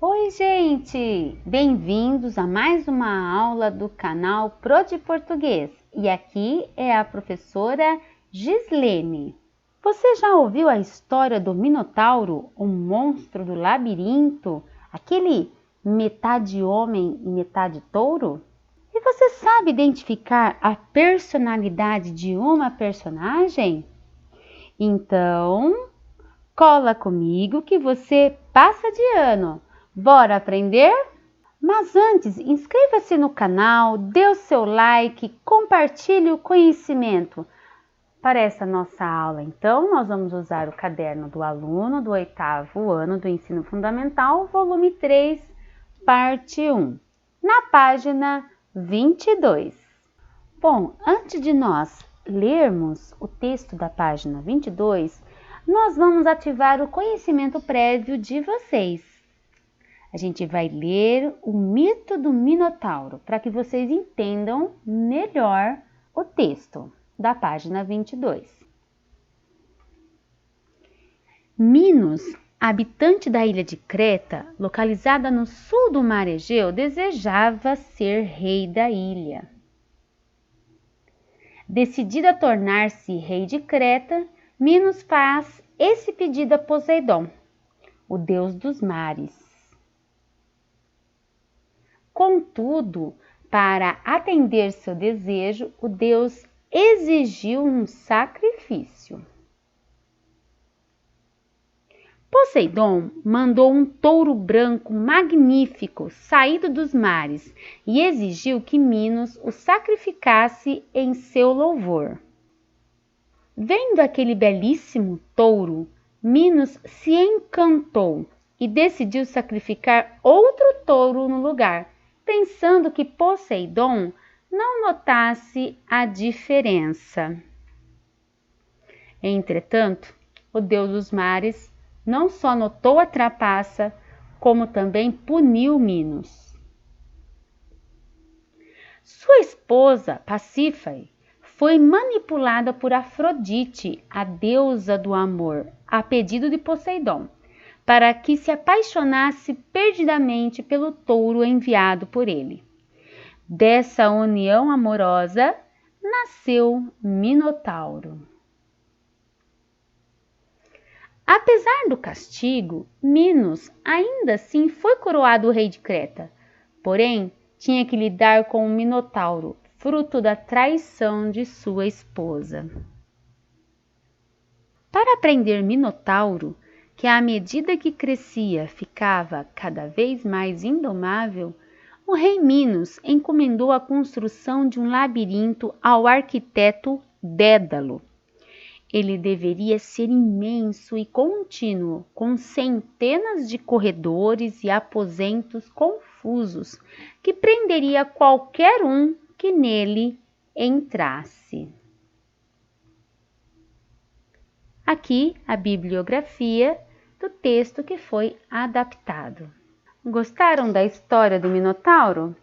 Oi, gente! Bem-vindos a mais uma aula do canal Pro de Português. E aqui é a professora Gislene. Você já ouviu a história do Minotauro, o monstro do labirinto, aquele metade homem e metade touro? E você sabe identificar a personalidade de uma personagem? Então, cola comigo que você passa de ano. Bora aprender? Mas antes, inscreva-se no canal, dê o seu like, compartilhe o conhecimento. Para essa nossa aula, então, nós vamos usar o caderno do aluno do 8º ano do Ensino Fundamental, volume 3, parte 1, na página 22. Bom, antes de nós lermos o texto da página 22, nós vamos ativar o conhecimento prévio de vocês. A gente vai ler o mito do Minotauro, para que vocês entendam melhor o texto da página 22. Minos, habitante da ilha de Creta, localizada no sul do mar Egeu, desejava ser rei da ilha. Decidido a tornar-se rei de Creta, Minos faz esse pedido a Poseidon, o deus dos mares. Contudo, para atender seu desejo, o deus exigiu um sacrifício. Poseidon mandou um touro branco magnífico saído dos mares e exigiu que Minos o sacrificasse em seu louvor. Vendo aquele belíssimo touro, Minos se encantou e decidiu sacrificar outro touro no lugar, pensando que Poseidon não notasse a diferença. Entretanto, o deus dos mares não só notou a trapaça, como também puniu Minos. Sua esposa, Pasífae, foi manipulada por Afrodite, a deusa do amor, a pedido de Poseidon, para que se apaixonasse perdidamente pelo touro enviado por ele. Dessa união amorosa nasceu Minotauro. Apesar do castigo, Minos ainda assim foi coroado rei de Creta, porém tinha que lidar com o Minotauro, fruto da traição de sua esposa. Para aprender Minotauro, que à medida que crescia ficava cada vez mais indomável, o rei Minos encomendou a construção de um labirinto ao arquiteto Dédalo. Ele deveria ser imenso e contínuo, com centenas de corredores e aposentos confusos, que prenderia qualquer um que nele entrasse. Aqui a bibliografia do texto que foi adaptado. Gostaram da história do Minotauro?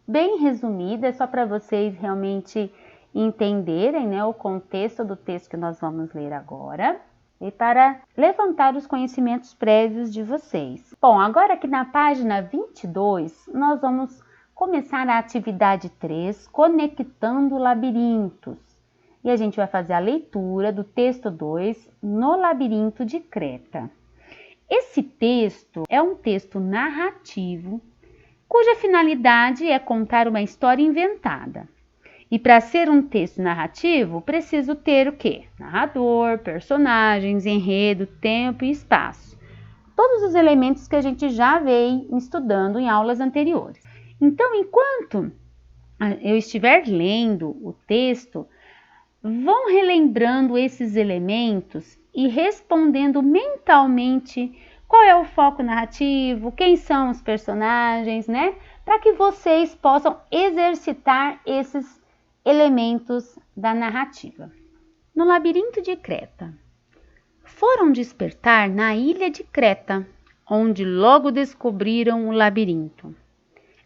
Bem resumida, é só para vocês realmente entenderem, né, o contexto do texto que nós vamos ler agora e para levantar os conhecimentos prévios de vocês. Bom, agora aqui na página 22, nós vamos começar a atividade 3, conectando labirintos. E a gente vai fazer a leitura do texto 2, no labirinto de Creta. Esse texto é um texto narrativo, cuja finalidade é contar uma história inventada. E para ser um texto narrativo, preciso ter o quê? Narrador, personagens, enredo, tempo e espaço. Todos os elementos que a gente já veio estudando em aulas anteriores. Então, enquanto eu estiver lendo o texto, vão relembrando esses elementos e respondendo mentalmente qual é o foco narrativo, quem são os personagens, né? Para que vocês possam exercitar esses elementos da narrativa. No labirinto de Creta. Foram despertar na ilha de Creta, onde logo descobriram o labirinto.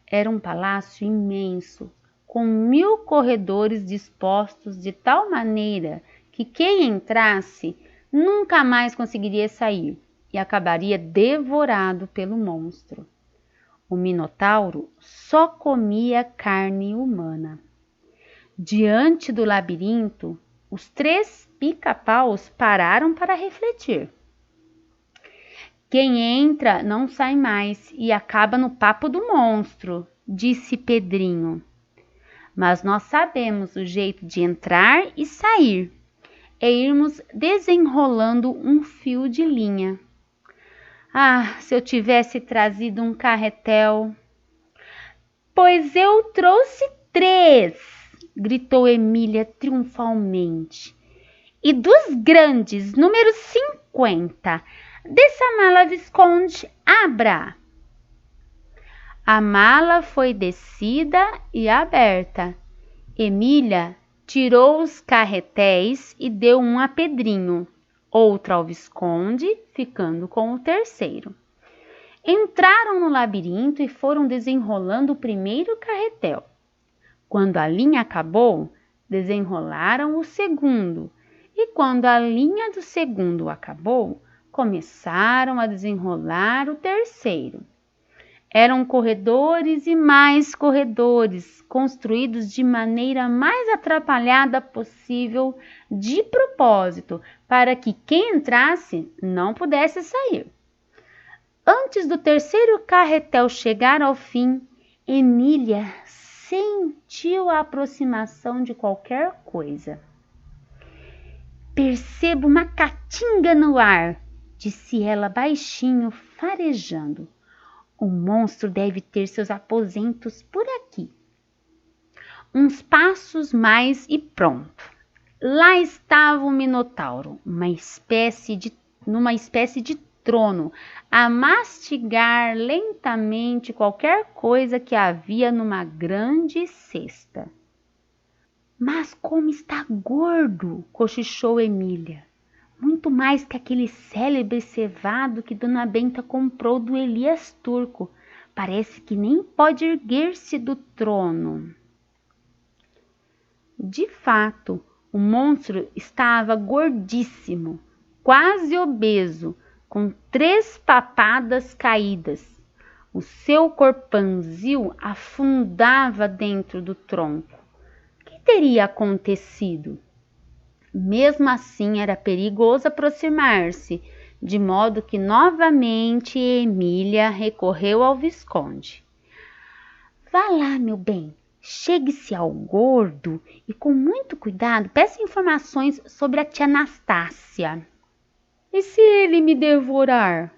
Era um palácio imenso, com 1000 corredores dispostos de tal maneira que quem entrasse nunca mais conseguiria sair e acabaria devorado pelo monstro. O Minotauro só comia carne humana. Diante do labirinto, os 3 pica-paus pararam para refletir. Quem entra não sai mais e acaba no papo do monstro, disse Pedrinho. Mas nós sabemos o jeito de entrar e sair. É irmos desenrolando um fio de linha. Ah, se eu tivesse trazido um carretel. Pois eu trouxe 3, gritou Emília triunfalmente. E dos grandes, número 50. Dessa mala, Visconde, abra. A mala foi descida e aberta. Emília tirou os carretéis e deu um a Pedrinho, outro ao Visconde, ficando com o terceiro. Entraram no labirinto e foram desenrolando o primeiro carretel. Quando a linha acabou, desenrolaram o segundo, e quando a linha do segundo acabou, começaram a desenrolar o terceiro. Eram corredores e mais corredores, construídos de maneira mais atrapalhada possível, de propósito, para que quem entrasse não pudesse sair. Antes do terceiro carretel chegar ao fim, Emília sentiu a aproximação de qualquer coisa. Percebo uma caatinga no ar, disse ela baixinho, farejando. O monstro deve ter seus aposentos por aqui. Uns passos mais e pronto. Lá estava o Minotauro, numa espécie de trono, a mastigar lentamente qualquer coisa que havia numa grande cesta. Mas como está gordo, cochichou Emília. Muito mais que aquele célebre cevado que Dona Benta comprou do Elias Turco. Parece que nem pode erguer-se do trono. De fato, o monstro estava gordíssimo, quase obeso, com 3 papadas caídas. O seu corpanzil afundava dentro do tronco. O que teria acontecido? Mesmo assim, era perigoso aproximar-se, de modo que novamente Emília recorreu ao Visconde. Vá lá, meu bem, chegue-se ao gordo e com muito cuidado peça informações sobre a tia Anastácia. E se ele me devorar?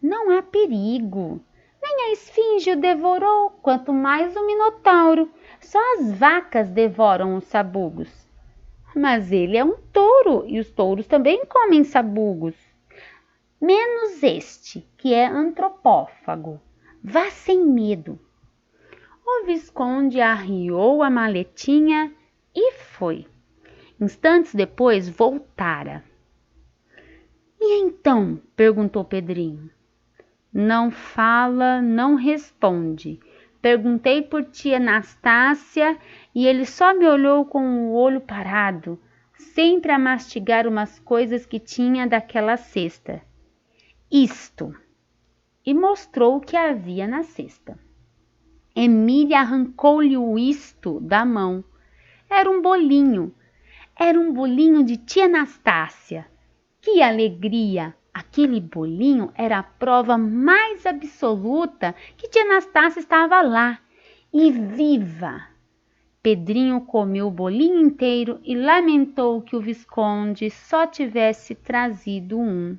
Não há perigo. Nem a esfinge o devorou, quanto mais o Minotauro. Só as vacas devoram os sabugos. Mas ele é um touro e os touros também comem sabugos. Menos este, que é antropófago. Vá sem medo. O Visconde arriou a maletinha e foi. Instantes depois voltara. E então? Perguntou Pedrinho. Não fala, não responde. Perguntei por tia Anastácia e ele só me olhou com o olho parado, sempre a mastigar umas coisas que tinha daquela cesta. Isto! E mostrou o que havia na cesta. Emília arrancou-lhe o isto da mão. Era um bolinho de tia Anastácia. Que alegria! Aquele bolinho era a prova mais absoluta que tia Anastácia estava lá, e viva! Pedrinho comeu o bolinho inteiro e lamentou que o Visconde só tivesse trazido um.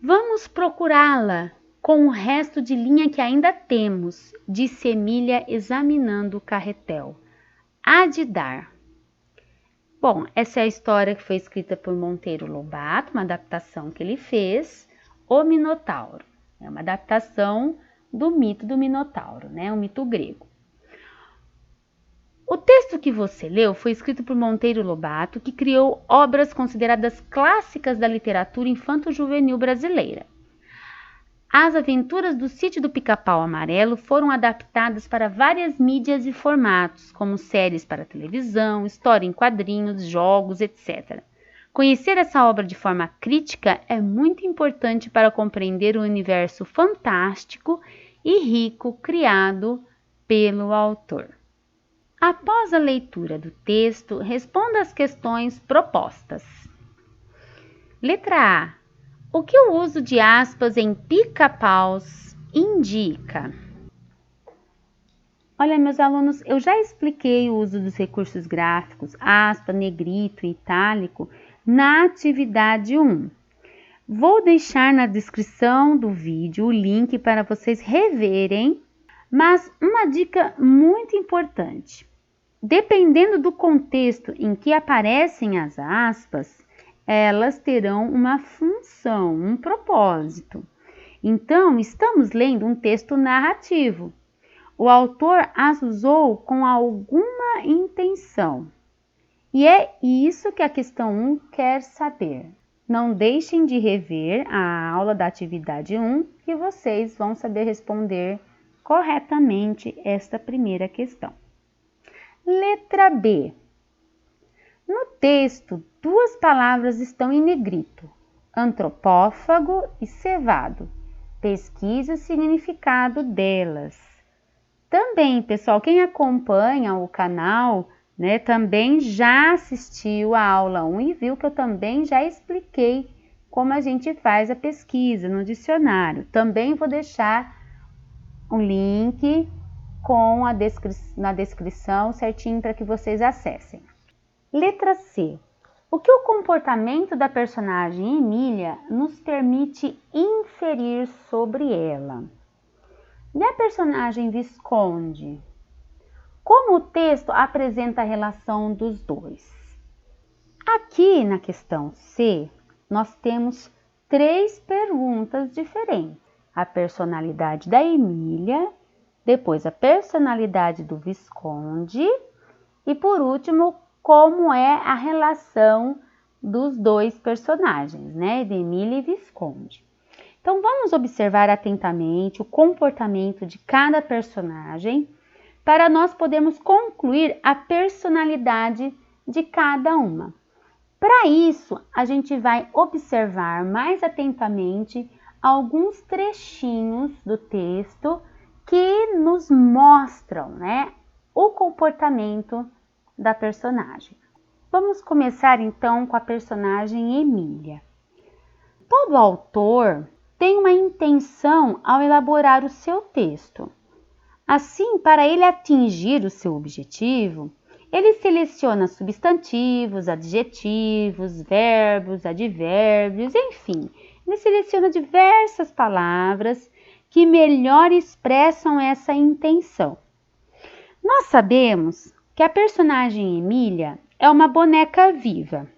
Vamos procurá-la com o resto de linha que ainda temos, disse Emília examinando o carretel. Há de dar. Bom, essa é a história que foi escrita por Monteiro Lobato, uma adaptação que ele fez, O Minotauro. É uma adaptação do mito do Minotauro, né? Um mito grego. O texto que você leu foi escrito por Monteiro Lobato, que criou obras consideradas clássicas da literatura infanto-juvenil brasileira. As aventuras do Sítio do Pica-Pau Amarelo foram adaptadas para várias mídias e formatos, como séries para televisão, história em quadrinhos, jogos, etc. Conhecer essa obra de forma crítica é muito importante para compreender o universo fantástico e rico criado pelo autor. Após a leitura do texto, responda as questões propostas. Letra A. O que o uso de aspas em pica-paus indica? Olha, meus alunos, eu já expliquei o uso dos recursos gráficos, aspa, negrito e itálico, na atividade 1. Vou deixar na descrição do vídeo o link para vocês reverem, mas uma dica muito importante. Dependendo do contexto em que aparecem as aspas, elas terão uma função, um propósito. Então, estamos lendo um texto narrativo. O autor as usou com alguma intenção. E é isso que a questão 1 quer saber. Não deixem de rever a aula da atividade 1, que vocês vão saber responder corretamente esta primeira questão. Letra B. No texto, duas palavras estão em negrito: antropófago e cevado. Pesquise o significado delas. Também, pessoal, quem acompanha o canal, também já assistiu a aula 1 e viu que eu também já expliquei como a gente faz a pesquisa no dicionário. Também vou deixar um link na descrição certinho para que vocês acessem. Letra C. O que o comportamento da personagem Emília nos permite inferir sobre ela? E a personagem Visconde? Como o texto apresenta a relação dos dois? Aqui na questão C, nós temos 3 perguntas diferentes. A personalidade da Emília, depois a personalidade do Visconde e, por último, como é a relação dos dois personagens, de Emília e Visconde. Então, vamos observar atentamente o comportamento de cada personagem para nós podermos concluir a personalidade de cada uma. Para isso, a gente vai observar mais atentamente alguns trechinhos do texto que nos mostram, o comportamento da personagem. Vamos começar então com a personagem Emília. Todo autor tem uma intenção ao elaborar o seu texto. Assim, para ele atingir o seu objetivo, ele seleciona substantivos, adjetivos, verbos, advérbios, enfim, ele seleciona diversas palavras que melhor expressam essa intenção. Nós sabemos que a personagem Emília é uma boneca viva,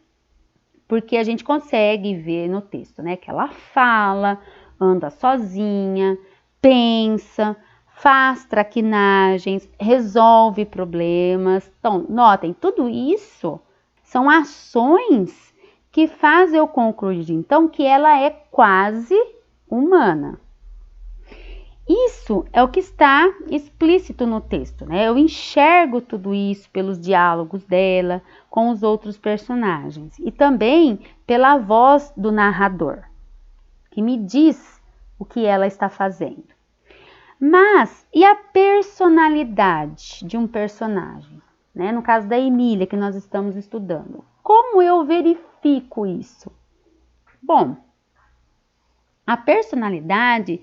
porque a gente consegue ver no texto, que ela fala, anda sozinha, pensa, faz traquinagens, resolve problemas. Então, notem, tudo isso são ações que fazem eu concluir, então, que ela é quase humana. Isso é o que está explícito no texto, Eu enxergo tudo isso pelos diálogos dela com os outros personagens e também pela voz do narrador, que me diz o que ela está fazendo. Mas, e a personalidade de um personagem? No caso da Emília, que nós estamos estudando. Como eu verifico isso? Bom, a personalidade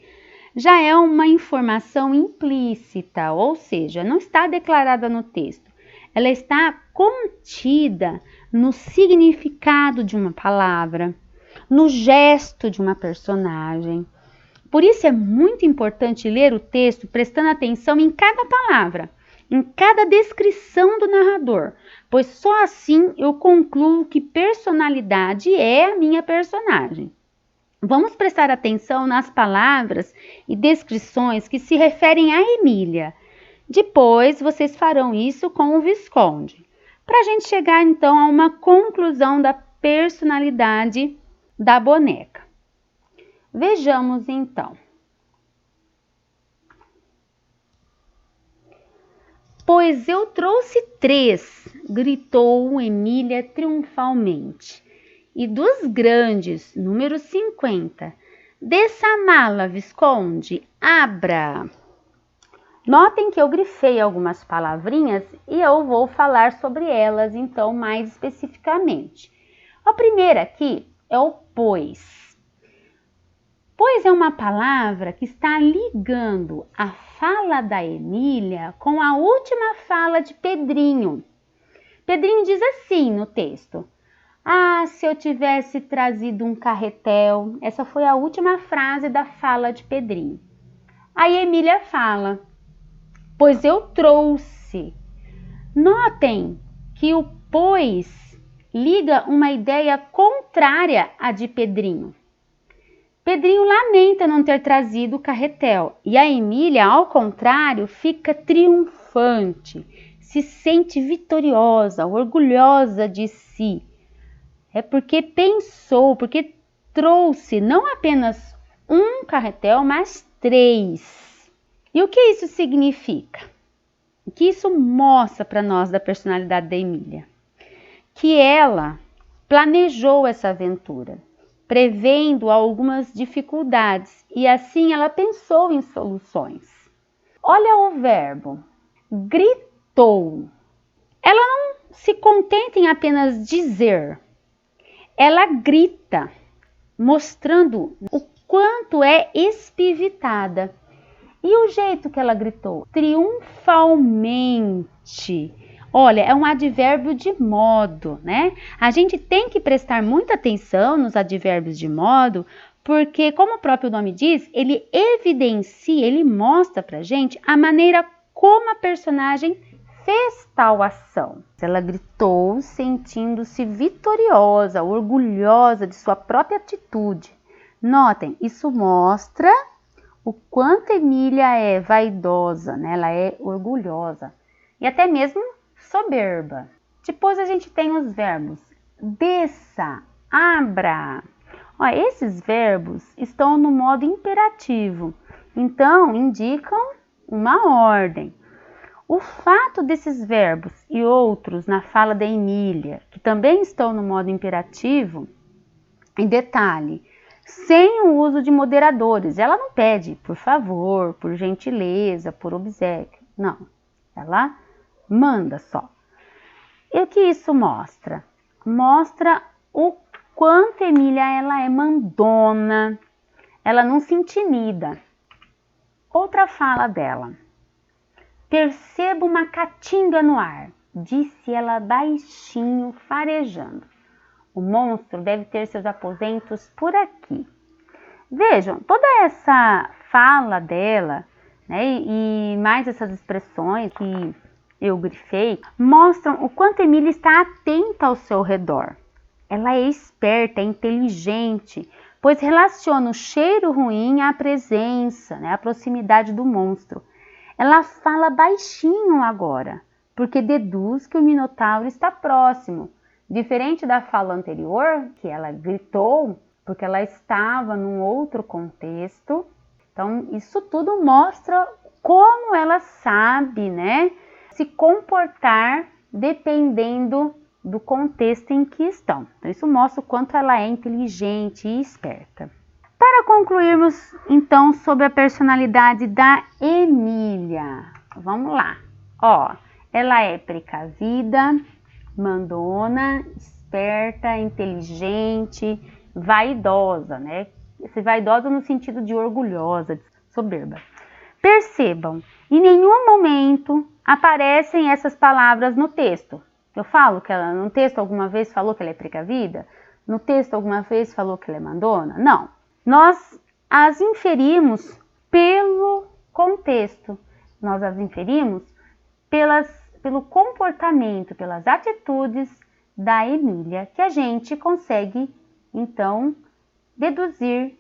já é uma informação implícita, ou seja, não está declarada no texto. Ela está contida no significado de uma palavra, no gesto de uma personagem. Por isso é muito importante ler o texto prestando atenção em cada palavra, em cada descrição do narrador, pois só assim eu concluo que personalidade é a minha personagem. Vamos prestar atenção nas palavras e descrições que se referem a Emília. Depois, vocês farão isso com o Visconde, para a gente chegar então a uma conclusão da personalidade da boneca. Vejamos então. Pois eu trouxe 3, gritou Emília triunfalmente. E dos grandes, número 50, Desça a mala, Visconde, abra. Notem que eu grifei algumas palavrinhas e eu vou falar sobre elas, então, mais especificamente. A primeira aqui é o pois. Pois é uma palavra que está ligando a fala da Emília com a última fala de Pedrinho. Pedrinho diz assim no texto: ah, se eu tivesse trazido um carretel. Essa foi a última frase da fala de Pedrinho. Aí Emília fala: pois eu trouxe. Notem que o pois liga uma ideia contrária à de Pedrinho. Pedrinho lamenta não ter trazido o carretel e a Emília, ao contrário, fica triunfante, se sente vitoriosa, orgulhosa de si. É porque pensou, porque trouxe não apenas um carretel, mas 3. E o que isso significa? O que isso mostra para nós da personalidade da Emília? Que ela planejou essa aventura, prevendo algumas dificuldades, e assim ela pensou em soluções. Olha o verbo, gritou. Ela não se contenta em apenas dizer, ela grita, mostrando o quanto é espivitada. E o jeito que ela gritou? Triunfalmente. Olha, é um advérbio de modo, né? A gente tem que prestar muita atenção nos advérbios de modo, porque, como o próprio nome diz, ele evidencia, ele mostra pra gente a maneira como a personagem fez tal ação. Ela gritou sentindo-se vitoriosa, orgulhosa de sua própria atitude. Notem, isso mostra o quanto Emília é vaidosa, né? Ela é orgulhosa e até mesmo soberba. Depois a gente tem os verbos desça, abra. Ó, esses verbos estão no modo imperativo, então indicam uma ordem. O fato desses verbos e outros na fala da Emília, que também estão no modo imperativo, em detalhe, sem o uso de moderadores. Ela não pede por favor, por gentileza, por obséquio. Não, ela manda só. E o que isso mostra? Mostra o quanto Emília ela é mandona, ela não se intimida. Outra fala dela. Percebo uma caatinga no ar, disse ela baixinho, farejando. O monstro deve ter seus aposentos por aqui. Vejam, toda essa fala dela, né, e mais essas expressões que eu grifei, mostram o quanto Emília está atenta ao seu redor. Ela é esperta, é inteligente, pois relaciona o cheiro ruim à presença, né, à proximidade do monstro. Ela fala baixinho agora, porque deduz que o Minotauro está próximo. Diferente da fala anterior, que ela gritou, porque ela estava num outro contexto. Então, isso tudo mostra como ela sabe, né, se comportar dependendo do contexto em que estão. Então, isso mostra o quanto ela é inteligente e esperta. Para concluirmos, então, sobre a personalidade da Emília. Vamos lá. Ó, ela é precavida, mandona, esperta, inteligente, vaidosa, né? Vaidosa no sentido de orgulhosa, de soberba. Percebam, em nenhum momento aparecem essas palavras no texto. Eu falo que ela, no texto alguma vez falou que ela é precavida? No texto alguma vez falou que ela é mandona? Não. Nós as inferimos pelo contexto. Nós as inferimos pelo comportamento, pelas atitudes da Emília, que a gente consegue, então, deduzir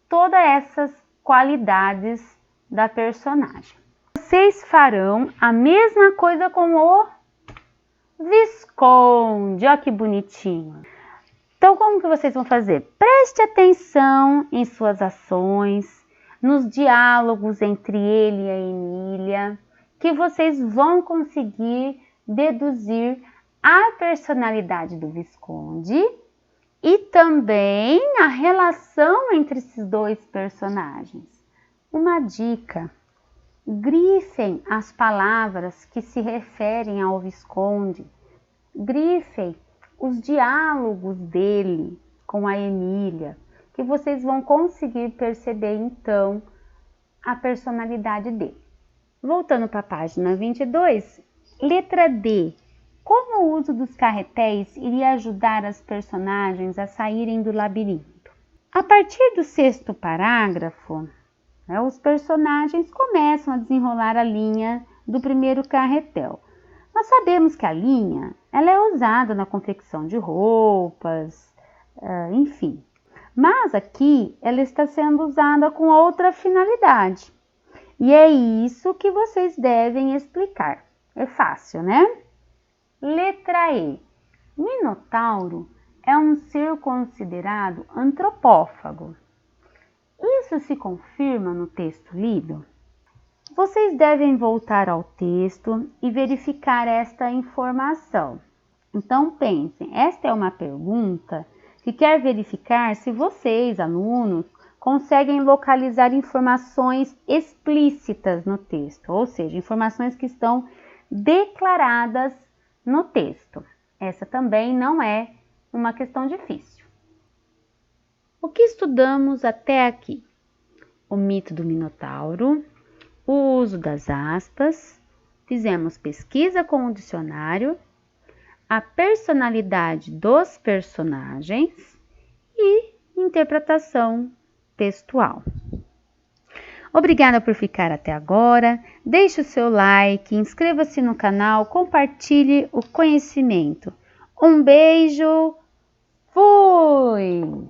todas essas qualidades da personagem. Vocês farão a mesma coisa com o Visconde. Olha que bonitinho. Então, como que vocês vão fazer? Preste atenção em suas ações, nos diálogos entre ele e a Emília, que vocês vão conseguir deduzir a personalidade do Visconde e também a relação entre esses dois personagens. Uma dica: grifem as palavras que se referem ao Visconde, grifem os diálogos dele com a Emília, que vocês vão conseguir perceber então a personalidade dele. Voltando para a página 22, letra D. Como o uso dos carretéis iria ajudar as personagens a saírem do labirinto? A partir do 6º parágrafo, os personagens começam a desenrolar a linha do primeiro carretel. Nós sabemos que a linha ela é usada na confecção de roupas, enfim. Mas aqui ela está sendo usada com outra finalidade. E é isso que vocês devem explicar. É fácil, né? Letra E. Minotauro é um ser considerado antropófago. Isso se confirma no texto lido? Vocês devem voltar ao texto e verificar esta informação. Então pensem, esta é uma pergunta que quer verificar se vocês, alunos, conseguem localizar informações explícitas no texto, ou seja, informações que estão declaradas no texto. Essa também não é uma questão difícil. O que estudamos até aqui? O mito do Minotauro, o uso das aspas, fizemos pesquisa com o dicionário, a personalidade dos personagens e interpretação textual. Obrigada por ficar até agora. Deixe o seu like, inscreva-se no canal, compartilhe o conhecimento. Um beijo, fui!